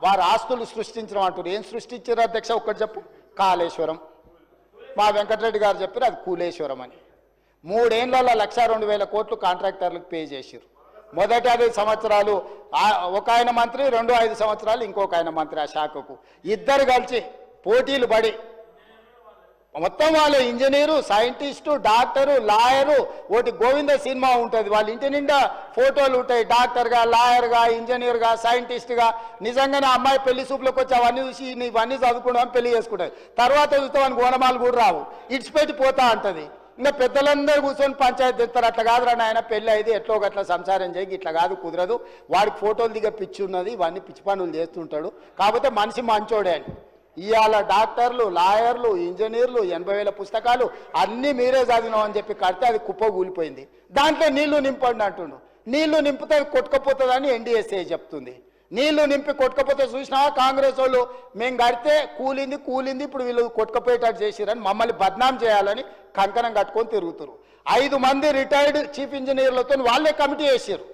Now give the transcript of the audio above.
వారు ఆస్తులు సృష్టించడం అంటారు. ఏం సృష్టించారు అధ్యక్ష ఒక్కటి చెప్పు. కాళేశ్వరం. మా వెంకటరెడ్డి గారు చెప్పారు అది కూలేశ్వరం అని. 3 ఏళ్లలో 1,02,000 కోట్లు కాంట్రాక్టర్లకు పే చేశారు. మొదటి 5 సంవత్సరాలు ఒక ఆయన మంత్రి, 5 సంవత్సరాలు ఇంకొక ఆయన మంత్రి. ఆ శాఖకు ఇద్దరు కలిసి పోటీలు పడి మొత్తం వాళ్ళు ఇంజనీరు, సైంటిస్టు, డాక్టరు, లాయరు. ఒకటి గోవింద సినిమా ఉంటుంది, వాళ్ళ ఇంటి నిండా ఫోటోలు ఉంటాయి. డాక్టర్గా, లాయర్గా, ఇంజనీర్గా, సైంటిస్ట్గా. నిజంగానే అమ్మాయి పెళ్లి చూపులకు వచ్చి అవన్నీ చూసి ఇవన్నీ చదువుకుంటాం పెళ్లి చేసుకుంటుంది. తర్వాత చూస్తామని గోనమాలు కూడా రావు, ఇడిచిపెట్టి పోతా ఉంటుంది. ఇంకా పెద్దలందరూ కూర్చొని పంచాయతీ తెస్తారు. అట్లా కాదురా నాయన, పెళ్ళి అయితే ఎట్లో గట్లా సంసారం చేయి, ఇట్లా కాదు కుదరదు, వాడికి ఫోటోలు దిగ పిచ్చి ఉన్నది, ఇవన్నీ పిచ్చి పనులు చేస్తుంటాడు, కాకపోతే మనిషి మంచోడే అని. ఇవాళ డాక్టర్లు, లాయర్లు, ఇంజనీర్లు 80,000 పుస్తకాలు అన్నీ మీరే చదివినామని చెప్పి కడితే అది కుప్ప కూలిపోయింది. దాంట్లో నీళ్లు నింపండి అంటుండు. నీళ్లు నింపితే కొట్టుకపోతుందని ఎన్డీఎస్ఏ చెప్తుంది. నీళ్లు నింపి కొట్టుకపోతే చూసినావా కాంగ్రెస్ వాళ్ళు, మేము కడితే కూలింది, ఇప్పుడు వీళ్ళు కొట్టుకపోయేటట్టు చేసిరని మమ్మల్ని బద్నాం చేయాలని కంకణం కట్టుకొని తిరుగుతారు. 5 మంది రిటైర్డ్ చీఫ్ ఇంజనీర్లతో వాళ్ళే కమిటీ వేసారు.